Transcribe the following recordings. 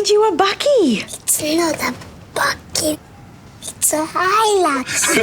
find you a bucky. It's not a bucket. It's a Hilux.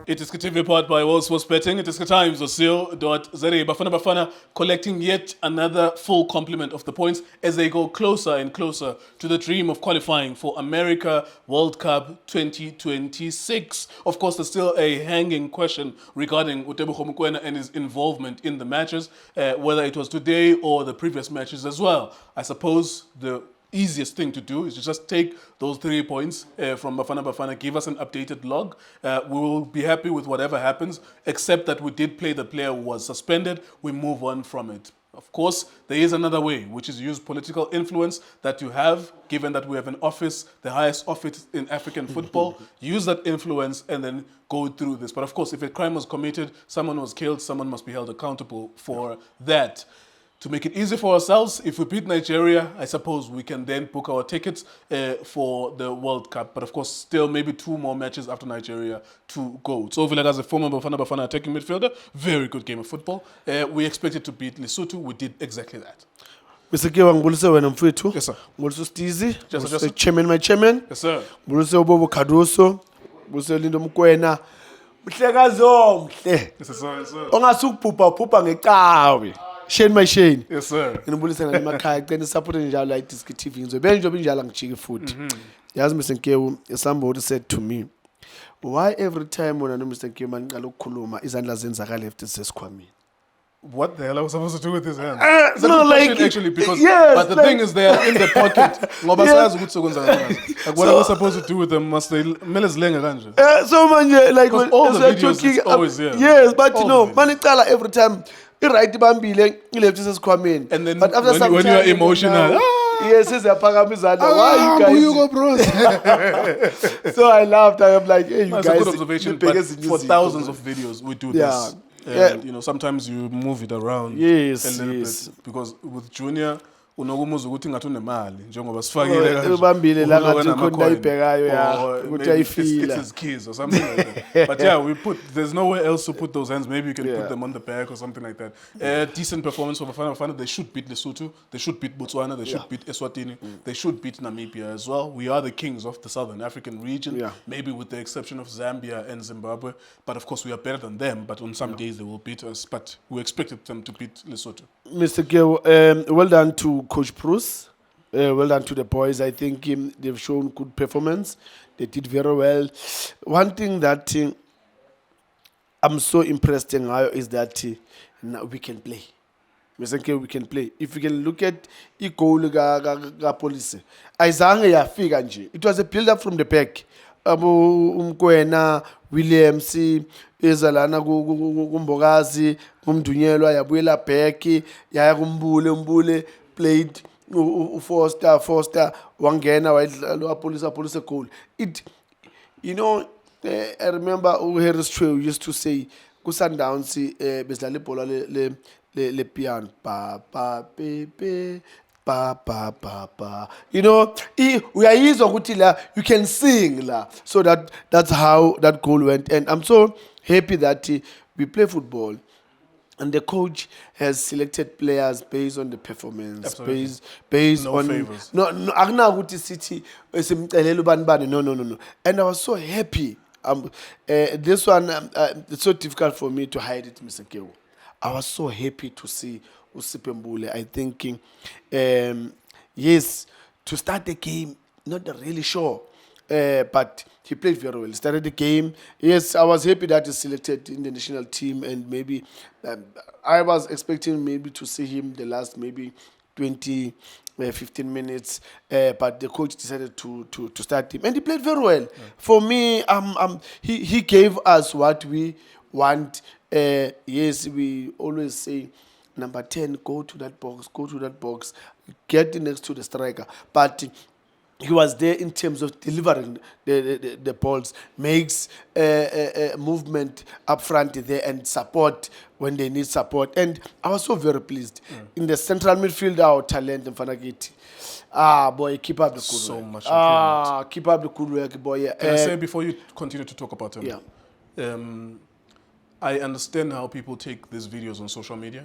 iDiskiTV powered by World Sports Betting. iDiski Times or seal.za. Bafana Bafana collecting yet another full complement of the points as they go closer and closer to the dream of qualifying for America World Cup 2026. Of course, there's still a hanging question regarding Tebogo Mokoena and his involvement in the matches, whether it was today or the previous matches as well. I suppose the easiest thing to do is to just take those 3 points from Bafana Bafana, give us an updated log. We will be happy with whatever happens, except that we did play the player who was suspended. We move on from it. Of course, there is another way, which is use political influence that you have, given that we have an office, the highest office in African football. Use that influence and then go through this. But of course, if a crime was committed, someone was killed, someone must be held accountable for that. To make it easy for ourselves, if we beat Nigeria, I suppose we can then book our tickets for the World Cup. But of course, still maybe 2 more matches after Nigeria to go. Tso Vilakazi, former Bafana Bafana attacking midfielder, very good game of football. We expected to beat Lesotho. We did exactly that. Mr. Kewa, ngibulise wena mfowethu. Yes, sir. Ngibulise Stizi. Yes, sir. Chairman, my chairman. Yes, sir. Ngibulise uBobo Khaduso. Ngibulise Lindo Mokoena. Mhlekazi omhle. Yes, sir. Yes, sir. Ongasukuphupha ngecawe. Shane my Shane. Yes, sir. Ngibulise namakhaya icela support njalo iDiskiTV ngizobela njobe njalo ngijike futhi. Yazi Mr. Kewa, somebody said to me, why every time when Mr. Kewa maniqala ukukhuluma izandla zenzaka left sesikhwameni? What the hell are we supposed to do with his hands? It's a good question, actually, because yes, but the thing is they are in the pocket. Like what are we supposed to do with them? Must they so manje like when all the videos it's always here. Yes, but all you know, manicala every time right bambile left sesikhwameni. And then but after when you are emotional, yes, why you guys? So I laughed. I am like, hey, you that's guys. a good observation. But for thousands of videos, we do this. And, you know, sometimes you move it around a little bit because with Junior, unokumuza ukuthi ngathi unemali njengoba sifakile kanje ubambile la ngathi ukhona ibhekayo ya ukuthi ayifila it's his keys or something like that. But yeah, there's nowhere else to put those hands. Maybe you can put them on the back or something like that. Decent performance for Bafana Bafana. They should beat Lesotho, they should beat Botswana, they should beat Eswatini, they should beat Namibia as well. We are the kings of the Southern African region, maybe with the exception of Zambia and Zimbabwe, but of course we are better than them, but on some days they will beat us, but we expected them to beat Lesotho. Mr. Gil, well done to Coach Bruce. Well done to the boys. I think they've shown good performance. They did very well. One thing that I'm so impressed in is that now we can play. We can play. If you can look at the goal ga police, ayizange yafika nje. It was a build up from the back. Umkwena Williams ezalana kumbokazi kumdunyelwa yabuyela back yaya kumbule played Foster wangena wayidlala police goal. It, you know, I remember Harris True used to say kuSundowns besidlala ibhola le piano pa pepe pa. You know, we are used ukuthi la you can sing la. So that's how that goal went, and I'm so happy that we play football. And the coach has selected players based on the performance, based no on favors. No. Akunakuthi sithi simcelela ubani. No. And I was so happy. This one it's so difficult for me to hide it, Mr. Kewu. I was so happy to see Sipho Mbule. I think yes, to start the game, not really sure. But he played very well. He started the game. Yes, I was happy that he's selected in the national team, and maybe I was expecting maybe to see him the last maybe 20, 15 minutes. But the coach decided to start him, and he played very well. For me, he gave us what we want. Yes, we always say, number 10, go to that box, get next to the striker. But he was there in terms of delivering the balls, makes movement up front there and support when they need support. And I was so very pleased. In the central midfield, our talent in Fanagiti. Boy, keep up the good so work. Much improvement. Keep up the good work, boy. Yeah. Can I say before you continue to talk about him? Yeah. I understand how people take these videos on social media,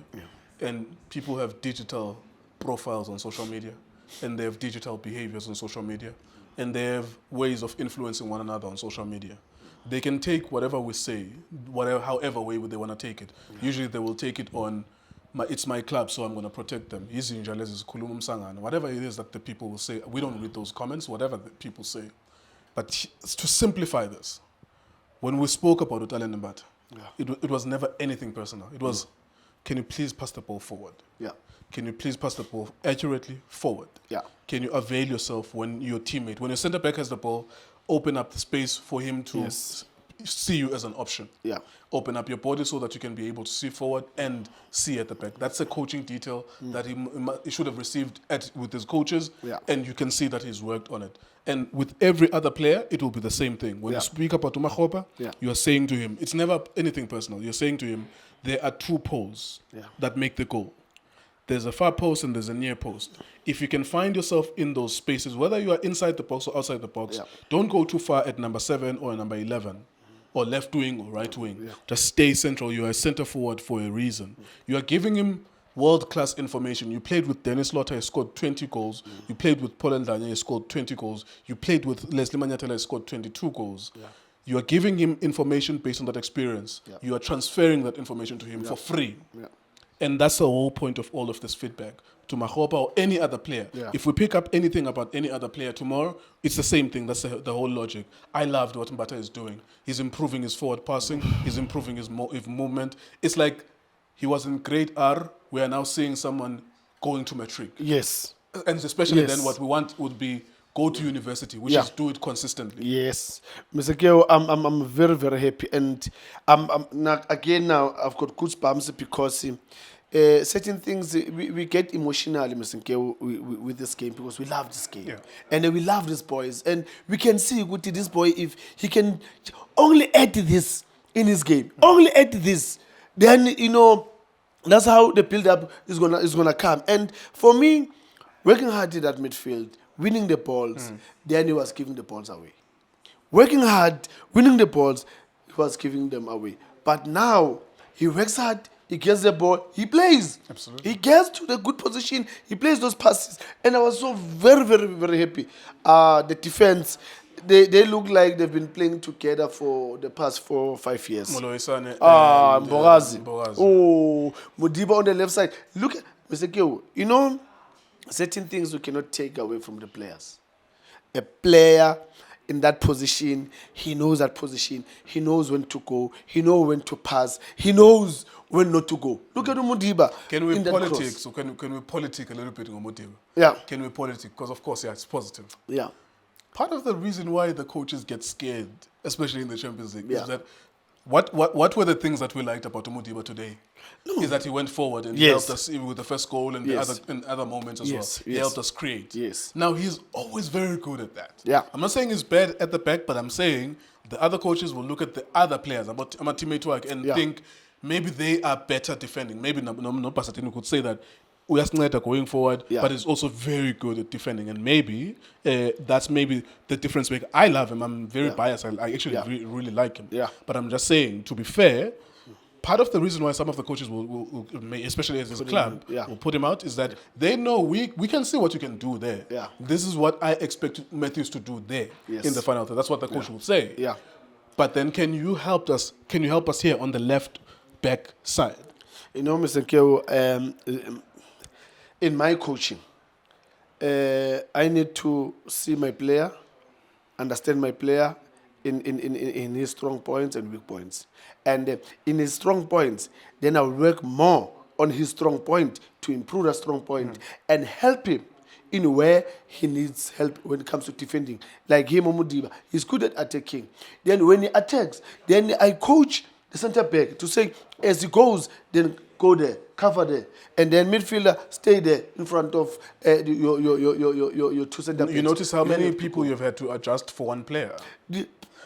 and people have digital profiles on social media, and they have digital behaviors on social media, and they have ways of influencing one another on social media. They can take whatever we say, however way they want to take it. Usually they will take it on, it's my club, so I'm going to protect them. Whatever it is that the people will say, we don't read those comments, whatever the people say. But to simplify this, when we spoke about Utale Mbata, it was never anything personal. It was, can you please pass the ball forward? Yeah. Can you please pass the ball accurately forward? Yeah. Can you avail yourself when your teammate, when your centre back has the ball, open up the space for him to see you as an option. Yeah. Open up your body so that you can be able to see forward and see at the back. That's a coaching detail that he should have received with his coaches, and you can see that he's worked on it. And with every other player, it will be the same thing. When you speak about Tumakhopa, you are saying to him, it's never anything personal. You're saying to him, there are two poles that make the goal. There's a far post and there's a near post. If you can find yourself in those spaces, whether you are inside the box or outside the box, don't go too far at number 7 or number 11, or left wing or right wing. Just stay central. You are a center forward for a reason. You are giving him world-class information. You played with Dennis Lotter, he scored 20 goals. You played with Paul Ndanye, he scored 20 goals. You played with Leslie Manyatela, he scored 22 goals. You are giving him information based on that experience. You are transferring that information to him for free. And that's the whole point of all of this feedback. To Makhopa or any other player. If we pick up anything about any other player tomorrow, it's the same thing. That's the whole logic. I loved what Mbata is doing. He's improving his forward passing. He's improving his movement. It's like he was in grade R. We are now seeing someone going to matric. Yes. And especially then what we want would be go to university, which is do it consistently. Yes. Mr. Keo, I'm very, very happy. And now I've got goosebumps because certain things, we get emotional, Mr. Keo, with this game because we love this game. And we love these boys. And we can see with this boy, if he can only add this in his game, only add this, then, that's how the build-up is gonna come. And for me, working hard in that midfield, winning the balls, then he was giving the balls away. Working hard, winning the balls, he was giving them away. But now, he works hard, he gets the ball, he plays. Absolutely. He gets to the good position, he plays those passes. And I was so very, very, very happy. The defense, they look like they've been playing together for the past 4 or 5 years. Moloisane Mbogazi. Mbogazi. Oh, Modiba on the left side. Look at Mr. Keo, certain things we cannot take away from the players. A player in that position, he knows that position. He knows when to go. He knows when to pass. He knows when not to go. Look at Modiba. Can we politics? Or can we politic a little bit on Modiba? Yeah. Can we politic? Because of course, it's positive. Yeah. Part of the reason why the coaches get scared, especially in the Champions League, is that what were the things that we liked about Modiba today? Is that he went forward and he helped us with the first goal and the other moments as well. He helped us create. Now he's always very good at that. Yeah. I'm not saying he's bad at the back, but I'm saying the other coaches will look at the other players, about teammate work, and think maybe they are better defending. Maybe no Pasatino could say that. We are going forward, but he's also very good at defending, and maybe that's maybe the difference maker. I love him. I'm very biased. I actually really like him. But I'm just saying, to be fair, part of the reason why some of the coaches will especially as his club, will put him out is that they know we can see what you can do there. This is what I expect Matthews to do there in the final third. That's what the coach will say. But then, can you help us? Can you help us here on the left back side? Mr. Keo, in my coaching, I need to see my player, understand my player in his strong points and weak points. And in his strong points, then I'll work more on his strong point to improve that strong point and help him in where he needs help when it comes to defending. Like him, Modiba, he's good at attacking. Then when he attacks, then I coach the center back to say, as he goes, then go there, cover there, and then midfielder stay there in front of your two center backs. You notice how many people you've had to adjust for one player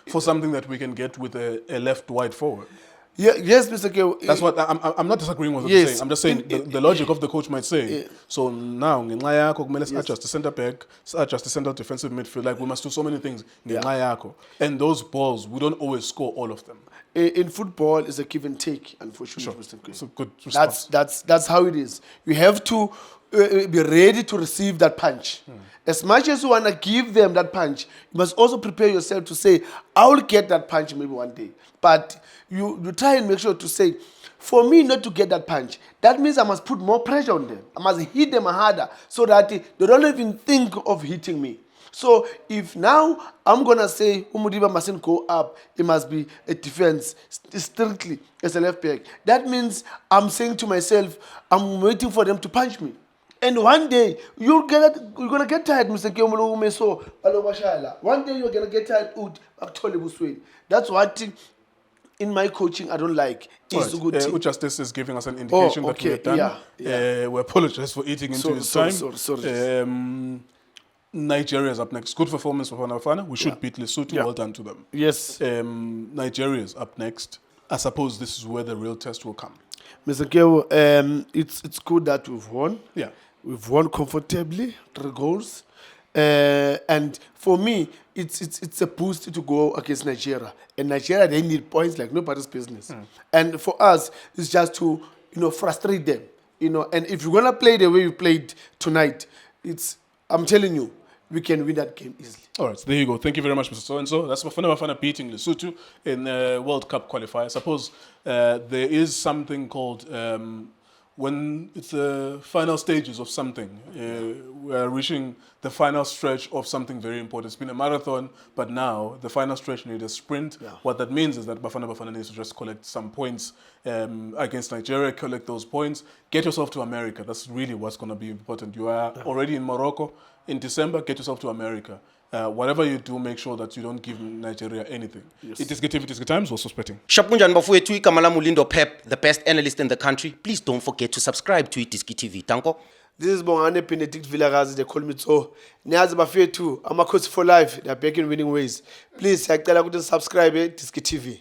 for something that we can get with a left wide forward. Yes, Mr. Keo. That's what I'm not disagreeing with what you're saying. I'm just saying the logic of the coach might say. So now, let's adjust the center back, adjust the center defensive midfield. Like we must do so many things. And those balls, we don't always score all of them. In football, it's a give and take, unfortunately, Mr. Keo. It's a good response. That's how it is. You have to be ready to receive that punch. As much as you want to give them that punch, you must also prepare yourself to say, I will get that punch maybe one day. But you try and make sure to say, for me not to get that punch, that means I must put more pressure on them. I must hit them harder so that they don't even think of hitting me. So if now I'm going to say Umudiba mustn't go up, it must be a defense strictly as a left back. That means I'm saying to myself, I'm waiting for them to punch me. And one day, you're gonna get tired, Mr. Kiomolo so one day you're gonna get tired. That's what in my coaching I don't like. Right. Justice is giving us an indication that we're done. Yeah. We apologize for eating into his time. Sorry. Nigeria is up next. Good performance for Bafana Bafana. We should beat Lesotho. Well done to them. Yes. Nigeria is up next. I suppose this is where the real test will come. Mr. Keo, it's good that we've won. Yeah. We've won comfortably, 3 goals. And for me, it's a boost to go against Nigeria. And Nigeria, they need points like nobody's business. And for us, it's just to, frustrate them. And if you're going to play the way we played tonight, I'm telling you, we can win that game easily. All right, so there you go. Thank you very much, Mr. So-and-so. That's Bafana Bafana beating Lesotho in World Cup qualifier. I suppose there is something called... when it's the final stages of something, we are reaching the final stretch of something very important. It's been a marathon, but now the final stretch needs a sprint. Yeah. What that means is that Bafana Bafana needs to just collect some points against Nigeria, collect those points, get yourself to America. That's really what's going to be important. You are already in Morocco in December, get yourself to America. Whatever you do, make sure that you don't give Nigeria anything. Yes. iDiskiTV Times, also spreading. Shapunjan Bafowethu Kamala Mulindo Pep, the best analyst in the country. Please don't forget to subscribe to iDiskiTV. Tanko. This is Bongane Tso Vilakazi. They call me Tso. Niazi Bafowethu. I'm a coach for life. They are back in winning ways. Please, subscribe to iDiskiTV.